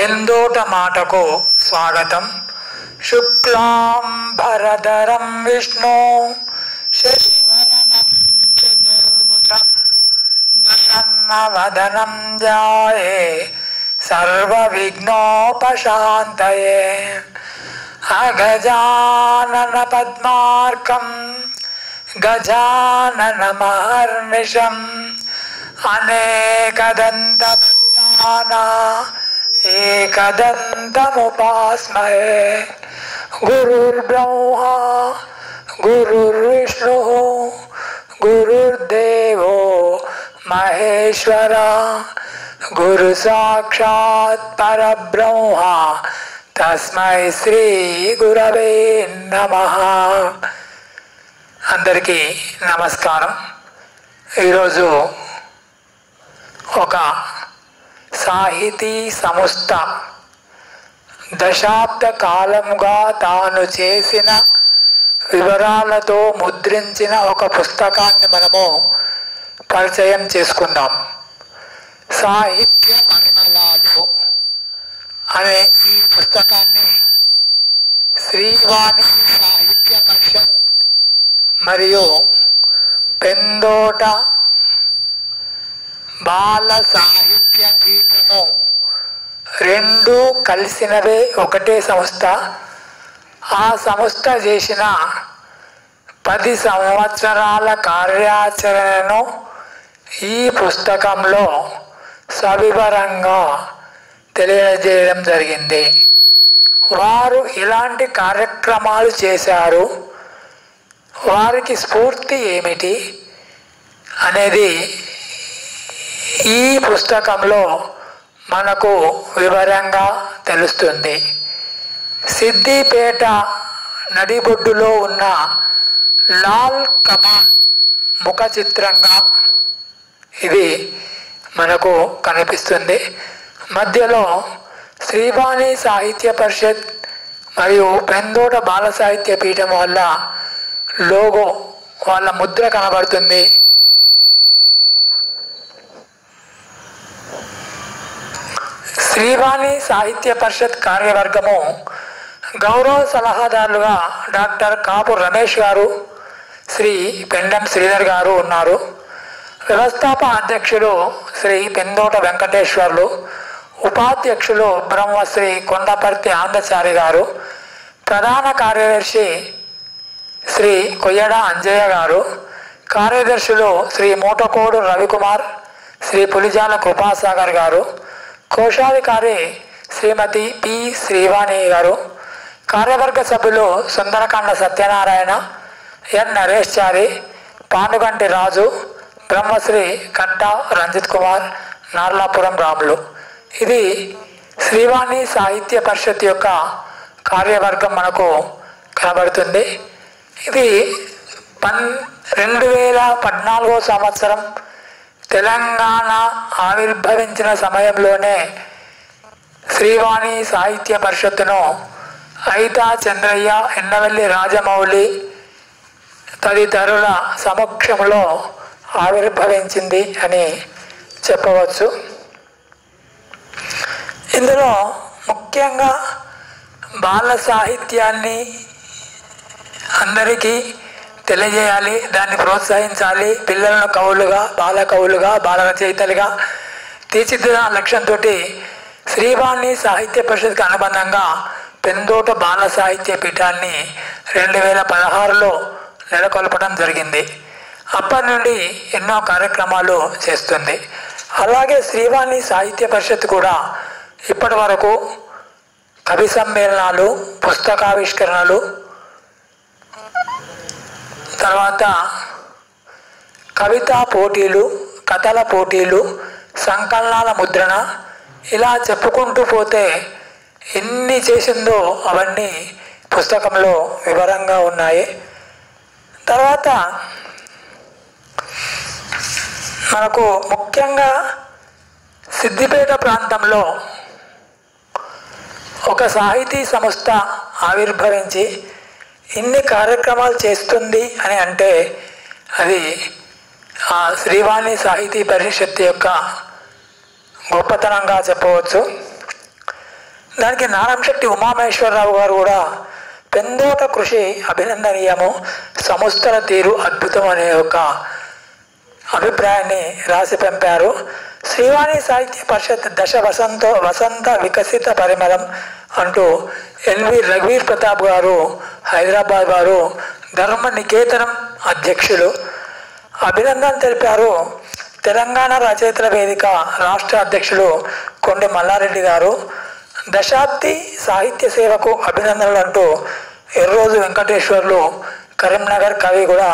పెందోట మాటకు స్వాగతం. శుక్లాంబరధరం విష్ణు శశివదనం చతుర్భుజం ప్రసన్నవదనం ధ్యాయే సర్వవిఘ్నోపశాంతయే. అగజానన పద్మార్కం గజాననమహర్నిశం అనేకదంతభక్తానా ఏకదంతముపాస్మహే. గురుర్బ్రహ్మా గురుర్విష్ణు గురుర్దేవో మహేశ్వర గురు సాక్షాత్ పరబ్రహ్మ తస్మై శ్రీ గురవే నమః. అందరికీ నమస్కారం. ఈరోజు ఒక సాహితీ సంస్థ దశాబ్ద కాలముగా తాను చేసిన వివరాలతో ముద్రించిన ఒక పుస్తకాన్ని మనము పరిచయం చేసుకుందాం. సాహిత్య పరిమళాలు అనే ఈ పుస్తకాన్ని శ్రీవాణి సాహిత్య పరిషత్ మరియు పెందోట బాల సాహిత్య పీఠము రెండు కలిసినవే ఒకటే సంస్థ. ఆ సంస్థ చేసిన 10 సంవత్సరాల కార్యాచరణను ఈ పుస్తకంలో సవివరంగా తెలియజేయడం జరిగింది. వారు ఇలాంటి కార్యక్రమాలు చేశారు, వారికి స్ఫూర్తి ఏమిటి అనేది ఈ పుస్తకంలో మనకు వివరంగా తెలుస్తుంది. సిద్దిపేట నడిబొడ్డులో ఉన్న లాల్ కమాన్ ముఖ చిత్రంగా ఇది మనకు కనిపిస్తుంది. మధ్యలో శ్రీవాణి సాహిత్య పరిషత్ మరియు పెందోట బాల సాహిత్య పీఠం వల్ల లోగో వాళ్ళ ముద్ర కనబడుతుంది. శ్రీవాణి సాహిత్య పరిషత్ కార్యవర్గము గౌరవ సలహాదారులుగా డాక్టర్ కాపు రమేష్ గారు, శ్రీ పెండం శ్రీధర్ గారు ఉన్నారు. వ్యవస్థాపక అధ్యక్షులు శ్రీ పెందోట వెంకటేశ్వర్లు, ఉపాధ్యక్షులు బ్రహ్మశ్రీ కొండపర్తి ఆంధ్రచారి గారు, ప్రధాన కార్యదర్శి శ్రీ కొయ్యడ అంజయ్య గారు, కార్యదర్శులు శ్రీ మూటకోడు రవికుమార్, శ్రీ పులిజాల కృపాసాగర్ గారు, కోశాధికారి శ్రీమతి పి శ్రీవాణి గారు, కార్యవర్గ సభ్యులు సుందరకాండ సత్యనారాయణ, ఎన్ నరేష్ చారి, పానుగంటి రాజు, బ్రహ్మశ్రీ కట్ట రంజిత్ కుమార్, నార్లాపురం రాములు. ఇది శ్రీవాణి సాహిత్య పరిషత్ యొక్క కార్యవర్గం మనకు కనబడుతుంది. ఇది 2014 సంవత్సరం తెలంగాణ ఆవిర్భవించిన సమయంలోనే శ్రీవాణి సాహిత్య పరిషత్తును అయితా చంద్రయ్య, ఎన్నవల్లి రాజమౌళి తదితరుల సమక్షంలో ఆవిర్భవించింది అని చెప్పవచ్చు. ఇందులో ముఖ్యంగా బాల సాహిత్యాన్ని అందరికీ తెలియజేయాలి, దాన్ని ప్రోత్సహించాలి, పిల్లలను కవులుగా, బాల కవులుగా, బాల రచయితలుగా తీర్చిదిద్దిన లక్ష్యంతో శ్రీవాణి సాహిత్య పరిషత్కి అనుబంధంగా పెందోట బాల సాహిత్య పీఠాన్ని 2016లో నెలకొల్పడం జరిగింది. అప్పటి నుండి ఎన్నో కార్యక్రమాలు చేస్తుంది. అలాగే శ్రీవాణి సాహిత్య పరిషత్ కూడా ఇప్పటి వరకు కవి సమ్మేళనాలు, పుస్తకావిష్కరణలు, తర్వాత కవితా పోటీలు, కథల పోటీలు, సంకలనాల ముద్రణ, ఇలా చెప్పుకుంటూ పోతే ఎన్ని చేసిందో అవన్నీ పుస్తకంలో వివరంగా ఉన్నాయి. తర్వాత మనకు ముఖ్యంగా సిద్దిపేట ప్రాంతంలో ఒక సాహితీ సంస్థ ఆవిర్భవించి ఇన్ని కార్యక్రమాలు చేస్తుంది అని అంటే అది ఆ శ్రీవాణి సాహితీ పరిషత్ యొక్క గొప్పతనంగా చెప్పవచ్చు. దానికి నారాయణశెట్టి ఉమామహేశ్వరరావు గారు కూడా పెందోట కృషి అభినందనీయము, సంస్థల తీరు అద్భుతం అనే ఒక అభిప్రాయాన్ని రాసి పంపారు. శ్రీవాణి సాహిత్య పరిషత్ దశ వసంత వికసిత పరిమళం అంటూ ఎన్వి రఘువీర్ ప్రతాప్ గారు హైదరాబాద్ వారు ధర్మ నికేతనం అధ్యక్షులు అభినందన తెలిపారు. తెలంగాణ రచయితల వేదిక రాష్ట్ర అధ్యక్షులు కొండ మల్లారెడ్డి గారు దశాబ్ది సాహిత్య సేవకు అభినందనలు అంటూ ఎర్రోజు వెంకటేశ్వర్లు కరీంనగర్ కవి కూడా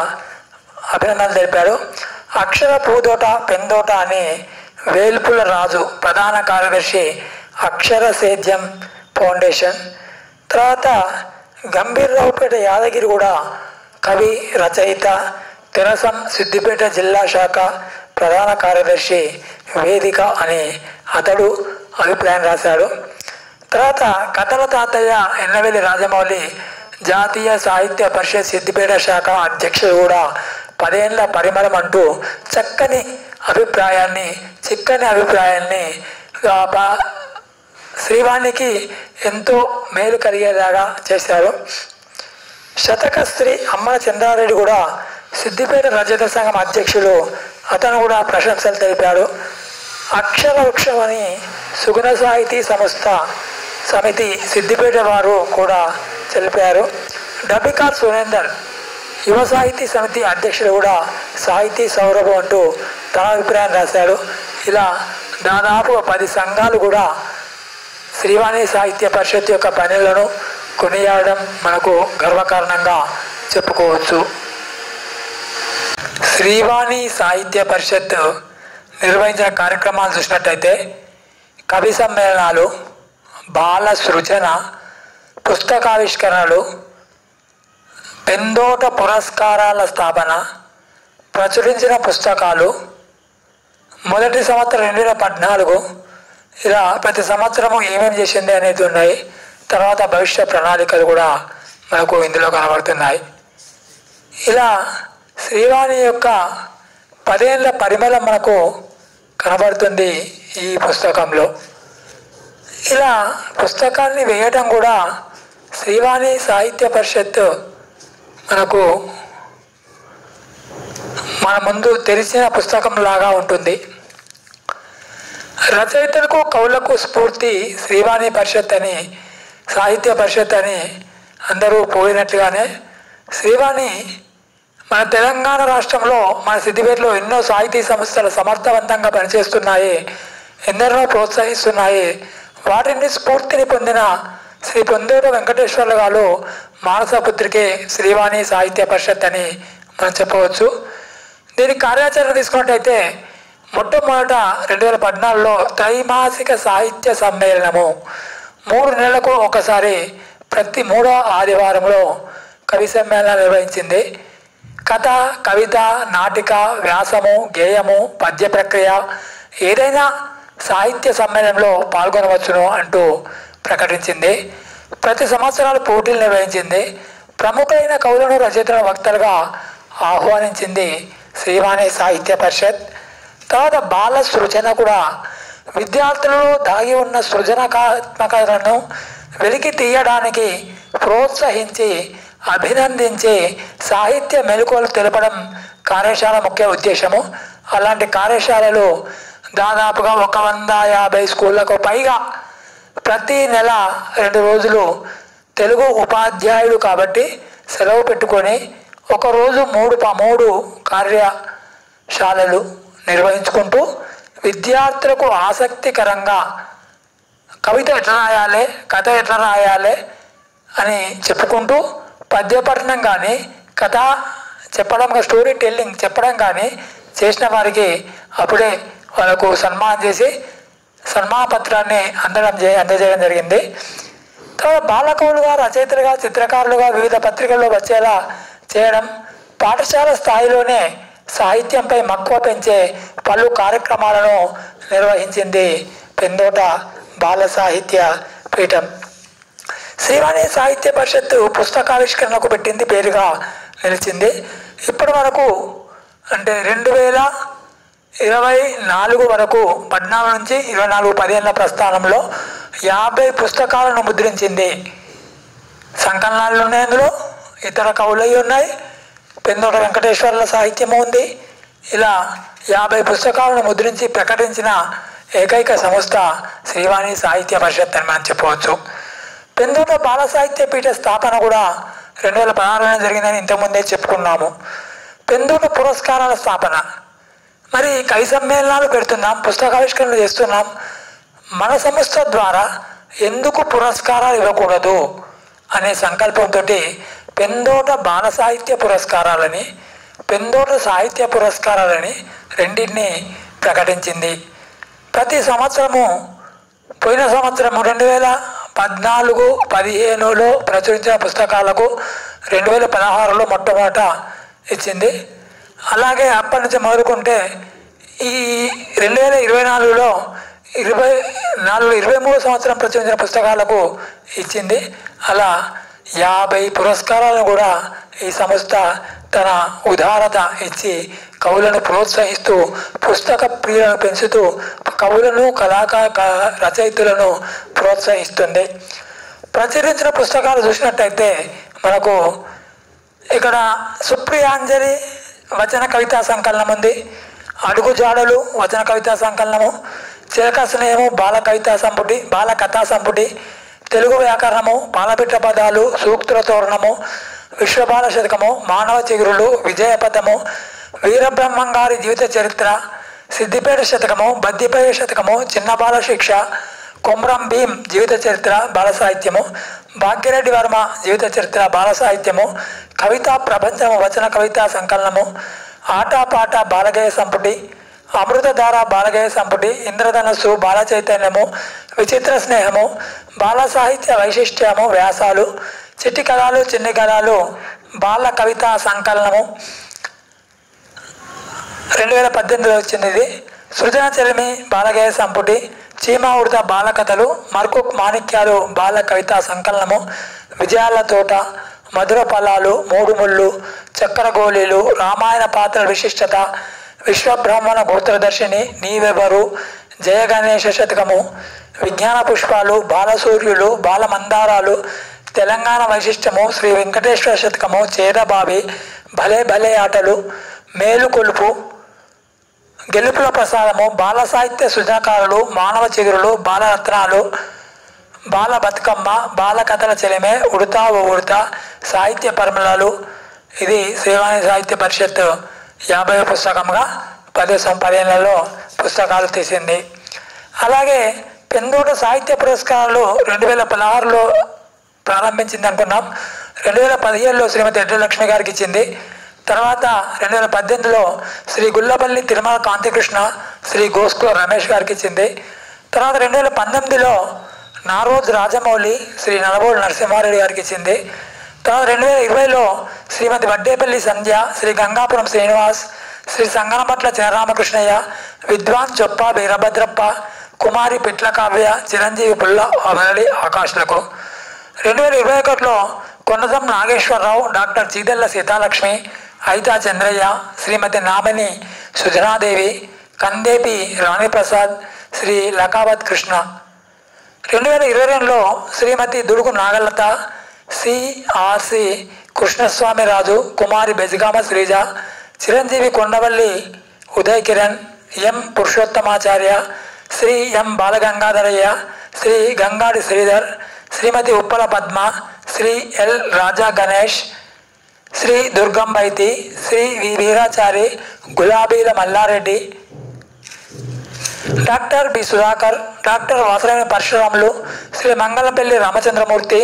అభినందనలు తెలిపారు. అక్షర పూదోట పెందోట అని వేల్పుల రాజు ప్రధాన కార్యదర్శి అక్షర సేద్యం ఫౌండేషన్. తర్వాత గంభీర్రావుపేట యాదగిరి కూడా కవి రచయిత తెరసం సిద్దిపేట జిల్లా శాఖ ప్రధాన కార్యదర్శి వేదిక అని అతడు అభిప్రాయం రాశాడు. తర్వాత కథల తాతయ్య ఎన్నవెల్లి రాజమౌళి జాతీయ సాహిత్య పరిషత్ సిద్దిపేట శాఖ అధ్యక్షుడు కూడా 10 ఏళ్ల పరిమళం అంటూ చిక్కని అభిప్రాయాన్ని శ్రీవాణికి ఎంతో మేలు కలిగేలాగా చేశారు. శతకశ్రీ అమ్మల చంద్రారెడ్డి కూడా సిద్దిపేట రచయిత సంఘం అధ్యక్షులు, అతను కూడా ప్రశంసలు తెలిపాడు. అక్షర వృక్షం అని సుగుణ సాహితీ సమితి సిద్దిపేట వారు కూడా తెలిపారు. డబికార్ సురేందర్ యువ సాహితీ సమితి అధ్యక్షుడు కూడా సాహితీ సౌరభం అంటూ తన అభిప్రాయం రాశాడు. ఇలా దాదాపు 10 సంఘాలు కూడా శ్రీవాణి సాహిత్య పరిషత్ యొక్క పనులను కొనియాడడం మనకు గర్వకారణంగా చెప్పుకోవచ్చు. శ్రీవాణి సాహిత్య పరిషత్ నిర్వహించిన కార్యక్రమాలు చూసినట్టయితే కవి సమ్మేళనాలు, బాల సృజన, పుస్తకావిష్కరణలు, పెందోట పురస్కారాల స్థాపన, ప్రచురించిన పుస్తకాలు, మొదటి సంవత్సరం 2014 ఇలా ప్రతి సంవత్సరము ఏమేమి చేసింది అనేది ఉన్నాయి. తర్వాత భవిష్య ప్రణాళికలు కూడా మనకు ఇందులో కనబడుతున్నాయి. ఇలా శ్రీవాణి యొక్క 10 ఏళ్ల పరిమళం మనకు కనబడుతుంది ఈ పుస్తకంలో. ఇలా పుస్తకాన్ని వేయటం కూడా శ్రీవాణి సాహిత్య పరిషత్ మనకు మన ముందు తెరిచిన పుస్తకం లాగా ఉంటుంది. రచయితలకు కవులకు స్ఫూర్తి శ్రీవాణి పరిషత్ అని, సాహిత్య పరిషత్ అని అందరూ పోయినట్లుగానే శ్రీవాణి మన తెలంగాణ రాష్ట్రంలో మన సిద్దిపేటలో ఎన్నో సాహితీ సంస్థలు సమర్థవంతంగా పనిచేస్తున్నాయి, ఎందరినో ప్రోత్సహిస్తున్నాయి. వాటిని స్ఫూర్తిని పొందిన శ్రీ పొందూరు వెంకటేశ్వర్లు గారు మానసపుత్రికే శ్రీవాణి సాహిత్య పరిషత్ అని మనం చెప్పవచ్చు. దీని కార్యాచరణ తీసుకున్నట్టయితే మొట్టమొదట 2014లో త్రైమాసిక సాహిత్య సమ్మేళనము 3 నెలలకు ఒకసారి ప్రతి 3వ ఆదివారంలో కవి సమ్మేళనం నిర్వహించింది. కథ, కవిత, నాటిక, వ్యాసము, గేయము, పద్య ప్రక్రియ ఏదైనా సాహిత్య సమ్మేళనంలో పాల్గొనవచ్చును అంటూ ప్రకటించింది. ప్రతి సంవత్సరాలు పోటీలు నిర్వహించింది. ప్రముఖులైన కవులను, రచయితలను వక్తలుగా ఆహ్వానించింది శ్రీవాణి సాహిత్య పరిషత్. తర్వాత బాల సృజన కూడా విద్యార్థులలో దాగి ఉన్న సృజనాత్మకతను వెలికి తీయడానికి ప్రోత్సహించి అభినందించి సాహిత్య మెలకువలు తెలపడం కార్యశాల ముఖ్య ఉద్దేశము. అలాంటి కార్యశాలలు దాదాపుగా 150 స్కూళ్ళకు పైగా ప్రతి నెల 2 రోజులు తెలుగు ఉపాధ్యాయుడు కాబట్టి సెలవు పెట్టుకొని ఒకరోజు 3 కార్యశాలలు నిర్వహించుకుంటూ విద్యార్థులకు ఆసక్తికరంగా కవిత ఎట్లా రాయాలి, కథ ఎట్లా రాయాలి అని చెప్పుకుంటూ పద్యపఠనం కానీ, కథ చెప్పడం, స్టోరీ టెల్లింగ్ చెప్పడం కానీ చేసిన వారికి అప్పుడే వాళ్ళకు సన్మానం చేసి సన్మాన పత్రాన్ని అందజేయడం జరిగింది. తర్వాత బాలకవులుగా, రచయితలుగా, చిత్రకారులుగా వివిధ పత్రికల్లో వచ్చేలా చేయడం, పాఠశాల స్థాయిలోనే సాహిత్యంపై మక్కువ పెంచే పలు కార్యక్రమాలను నిర్వహించింది పెందోట బాల సాహిత్య పీఠం. శ్రీవాణి సాహిత్య పరిషత్తు పుస్తకావిష్కరణకు పెట్టింది పేరుగా నిలిచింది. ఇప్పటి వరకు అంటే 2024 వరకు 14 నుంచి 24 10 ఏళ్ల ప్రస్థానంలో 50 పుస్తకాలను ముద్రించింది. సంకలనాలు ఉన్నాయి, అందులో ఇతర కవులవి ఉన్నాయి, పెందోట వెంకటేశ్వర్ల సాహిత్యము ఉంది. ఇలా 50 పుస్తకాలను ముద్రించి ప్రకటించిన ఏకైక సంస్థ శ్రీవాణి సాహిత్య పరిషత్ అని మనం చెప్పవచ్చు. పెందోట బాల సాహిత్య పీఠ స్థాపన కూడా 2016లో జరిగిందని ఇంతకుముందే చెప్పుకున్నాము. పెందోట పురస్కారాల స్థాపన, మరి కవి సమ్మేళనాలు పెడుతున్నాం, పుస్తకావిష్కరణలు చేస్తున్నాం, మన సంస్థ ద్వారా ఎందుకు పురస్కారాలు ఇవ్వకూడదు అనే సంకల్పంతో పెందోట బాల సాహిత్య పురస్కారాలని, పెందోట సాహిత్య పురస్కారాలని రెండింటిని ప్రకటించింది. ప్రతి సంవత్సరము, పోయిన సంవత్సరం 2014-15లో ప్రచురించిన పుస్తకాలకు 2016లో మొట్టమొదట ఇచ్చింది. అలాగే అప్పటి నుంచి మొదలుకుంటే ఈ 2024లో 23 సంవత్సరం ప్రచురించిన పుస్తకాలకు ఇచ్చింది. అలా 50 పురస్కారాలను కూడా ఈ సంస్థ తన ఉదారత ఇచ్చి కవులను ప్రోత్సహిస్తూ, పుస్తక ప్రియులను పెంచుతూ, కవులను రచయితులను ప్రోత్సహిస్తుంది. ప్రచురించిన పుస్తకాలు చూసినట్టయితే మనకు ఇక్కడ సుప్రియాంజలి వచన కవితా సంకలనం ఉంది, అడుగుజాడలు వచన కవితా సంకలనము, చిలక స్నేహము బాల కవితా సంపుటి, బాల కథా సంపుటి, తెలుగు వ్యాకరణము, పాలపిట్ట పదాలు, సూక్తుల తోరణము, విశ్వబాల శతకము, మానవ చిగురులు, విజయపథము, వీరబ్రహ్మంగారి జీవిత చరిత్ర, సిద్దిపేట శతకము, బద్దిపేట శతకము, చిన్న బాల శిక్ష, కొమ్రం భీం జీవిత చరిత్ర బాల సాహిత్యము, భాగ్యరెడ్డి వర్మ జీవిత చరిత్ర బాల సాహిత్యము, కవితా ప్రపంచము వచన కవితా సంకలనము, ఆటపాట బాలగేయ సంపుటి, అమృతధార బాలగేయ సంపుటి, ఇంద్రధనస్సు బాల చైతన్యము, విచిత్ర స్నేహము, బాల సాహిత్య వైశిష్ట్యము, వ్యాసాలు, చిట్టి కథలు చిన్ని కథలు బాల కవితా సంకలనము 2018లో వచ్చింది. ఇది సృజన చెలిమి బాలగేయ సంపుటి, చీమా ఉడత బాల కథలు, మర్కుక్ మాణిక్యాలు బాల కవితా సంకలనము, విజయాల తోట, మధుర ఫలాలు, మూడు ముళ్ళు, చక్కెర గోళీలు, రామాయణ పాత్రల విశిష్టత, విశ్వబ్రాహ్మణ గోత్రదర్శిని, నీవెవరు, జయ గణేశ శతకము, విజ్ఞాన పుష్పాలు, బాలసూర్యులు, బాల మందారాలు, తెలంగాణ వైశిష్టము, శ్రీ వెంకటేశ్వర శతకము, చేదబావి, భలే భలే ఆటలు, మేలుకొలుపు, గెలుపుల ప్రసాదము, బాల సాహిత్య సృజనకారులు, మానవ చిగురులు, బాలరత్నాలు, బాల బతుకమ్మ, బాల కథల చెలిమే, ఉడతా ఓ ఉడత, సాహిత్య పరిమళాలు. ఇది శ్రీవాణి సాహిత్య పరిషత్ 50వ పుస్తకంగా 10 పుస్తకాలు తీసింది. అలాగే పెందోట సాహిత్య పురస్కారాలు 2016లో ప్రారంభించింది అనుకున్నాం. 2017లో శ్రీమతి ఎడ్లలక్ష్మి గారికి ఇచ్చింది. తర్వాత 2018లో శ్రీ గుల్లపల్లి తిరుమల కాంతికృష్ణ, శ్రీ గోస్కుల రమేష్ గారికి ఇచ్చింది. తర్వాత 2019లో నారోజ్ రాజమౌళి, శ్రీ నలబోలు నరసింహారెడ్డి గారికి ఇచ్చింది. తర్వాత 2020లో శ్రీమతి వడ్డేపల్లి సంధ్య, శ్రీ గంగాపురం శ్రీనివాస్, శ్రీ సంగనపట్ల చినరామకృష్ణయ్య, విద్వాన్ చొప్ప వీరభద్రప్ప, కుమారి పిట్ల కావ్య, చిరంజీవి పుల్ల అవరడి ఆకాష్లకు. 2021లో కొన్నతం నాగేశ్వరరావు, డాక్టర్ చీదెల్ల సీతాలక్ష్మి, అయితా చంద్రయ్య, శ్రీమతి నామని సుజనాదేవి, కందేపి రాణిప్రసాద్, శ్రీ లకావత్ కృష్ణ. 2022లో Srimathi Dudugu Nagalatha, CRC Krishnaswamy Raju, Kumari Bejagama Srija, Chiranjeevi Kondavalli Uday Kiran, M Purushothamacharya, Sri M Balagangadharaiah, Sri Gangadi Sridhar, Srimathi Uppala Padma, Sri L Raja Ganesh, Sri Durgambaithi, Sri V Veerachari, Gulabila Malla Reddy, doctor B Sudhakar, doctor Vasarayana Parasuramulu, Sri Mangalapalli Ramachandramurthy,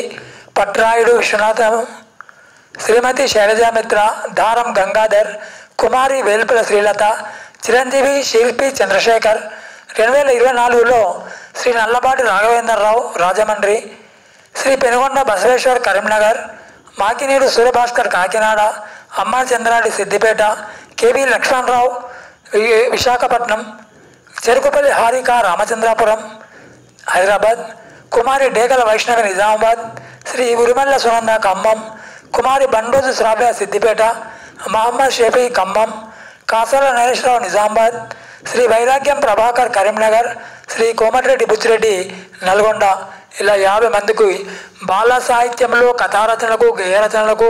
Patrayudu Viswanatham, Srimathi శైలజామిత్ర, దారం గంగాధర్, కుమారి వేల్పుల శ్రీలత, చిరంజీవి శిల్పి చంద్రశేఖర్. 2024లో శ్రీ నల్లపాటి రాఘవేంద్రరావు రాజమండ్రి, శ్రీ పెనుగొండ బసవేశ్వర్ కరీంనగర్, మాకినేడు సూర్యభాస్కర్ కాకినాడ, అమ్మ చంద్రాడి సిద్దిపేట, కేవి లక్ష్మణరావు విశాఖపట్నం, చెరుకుపల్లి హారిక రామచంద్రాపురం హైదరాబాద్, కుమారి డేగల వైష్ణవి నిజామాబాద్, శ్రీ ఉరిమల్ల సునంద ఖమ్మం, కుమారి బండోజు శ్రావ్య సిద్దిపేట, మహమ్మద్ షేఫీ ఖమ్మం, కాసల నరేశ్వరరావు నిజామాబాద్, శ్రీ వైరాగ్యం ప్రభాకర్ కరీంనగర్, శ్రీ కోమటిరెడ్డి బుచ్చిరెడ్డి నల్గొండ, ఇలా 50 మందికి బాల సాహిత్యంలో కథారచనలకు, గేయరచనలకు,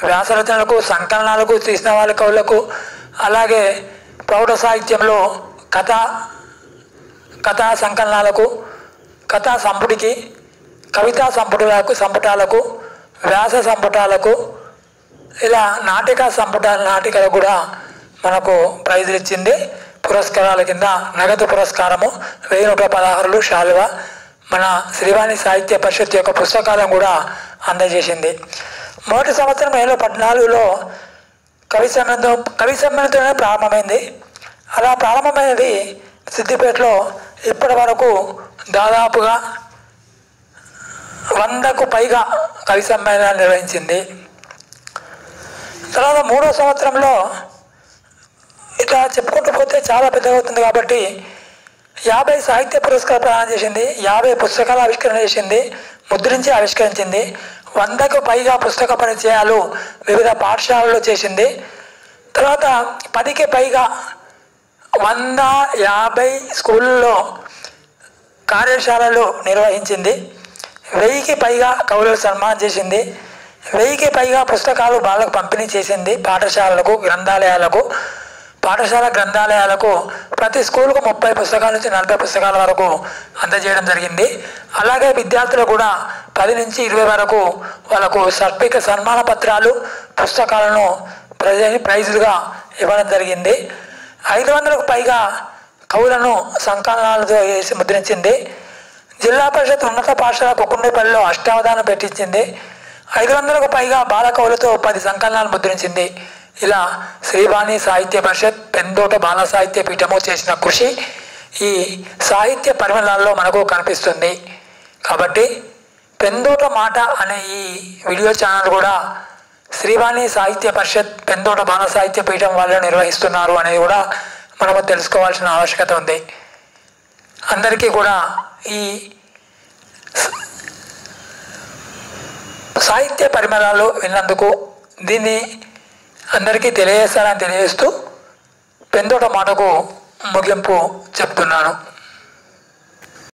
వ్యాసరచనలకు, సంకలనాలకు, తీసిన కవులకు, అలాగే ప్రౌఢ సాహిత్యంలో కథా సంకలనాలకు, కథా సంపుటికి, కవితా సంపుటాలకు, వ్యాస సంపుటాలకు, ఇలా నాటికలకు కూడా మనకు ప్రైజులు ఇచ్చింది. పురస్కారాల కింద నగదు పురస్కారము 1116 శాలువా, మన శ్రీవాణి సాహిత్య పరిషత్ యొక్క పుస్తకాలను కూడా అందజేసింది. మొదటి సంవత్సరం 2014లో కవి సమ్మేళనంతోనే ప్రారంభమైంది. అలా ప్రారంభమైనది సిద్దిపేటలో ఇప్పటి వరకు దాదాపుగా 100కు పైగా కవి సమ్మేళనాలు నిర్వహించింది. తర్వాత 3వ సంవత్సరంలో ఇట్లా చెప్పుకుంటూ పోతే చాలా పెద్దగా అవుతుంది కాబట్టి 50 సాహిత్య పురస్కారాలు ప్రదానం చేసింది, 50 పుస్తకాలు ఆవిష్కరణ చేసింది, ముద్రించి ఆవిష్కరించింది, 100కు పైగా పుస్తక పరిచయాలు వివిధ పాఠశాలల్లో చేసింది. తర్వాత 10కి పైగా 150 స్కూళ్ళలో కార్యశాలలు నిర్వహించింది, 1000కి పైగా కవులకు సన్మానం చేసింది, 1000కి పైగా పుస్తకాలు బాలకు పంపిణీ చేసింది. పాఠశాల గ్రంథాలయాలకు ప్రతి స్కూల్కు 30 పుస్తకాల నుంచి 40 పుస్తకాల వరకు అందజేయడం జరిగింది. అలాగే విద్యార్థులు కూడా 10 నుంచి 20 వరకు వాళ్ళకు సన్మాన పత్రాలు, పుస్తకాలను ప్రైజులుగా ఇవ్వడం జరిగింది. 500కు పైగా కవులను సంకలనాలతో వేసి ముద్రించింది. జిల్లా పరిషత్ ఉన్నత పాఠశాల కుకుండపల్లిలో అష్టావధానం పెట్టించింది. 500కు పైగా బాల కవులతో 10 సంకలనాలు ముద్రించింది. ఇలా శ్రీవాణి సాహిత్య పరిషత్, పెందోట బాల సాహిత్య పీఠము చేసిన కృషి ఈ సాహిత్య పరిమళాల్లో మనకు కనిపిస్తుంది. కాబట్టి పెందోట మాట అనే ఈ వీడియో ఛానల్ కూడా శ్రీవాణి సాహిత్య పరిషత్, పెందోట బాల సాహిత్య పీఠం వాళ్ళు నిర్వహిస్తున్నారు అనేది కూడా మనము తెలుసుకోవాల్సిన ఆవశ్యకత ఉంది. అందరికీ కూడా ఈ సాహిత్య పరిమళాలు విన్నందుకు దీన్ని అందరికీ తెలియజేస్తానని తెలియజేస్తూ పెందోట మాటకు ముగింపు చెప్తున్నాను.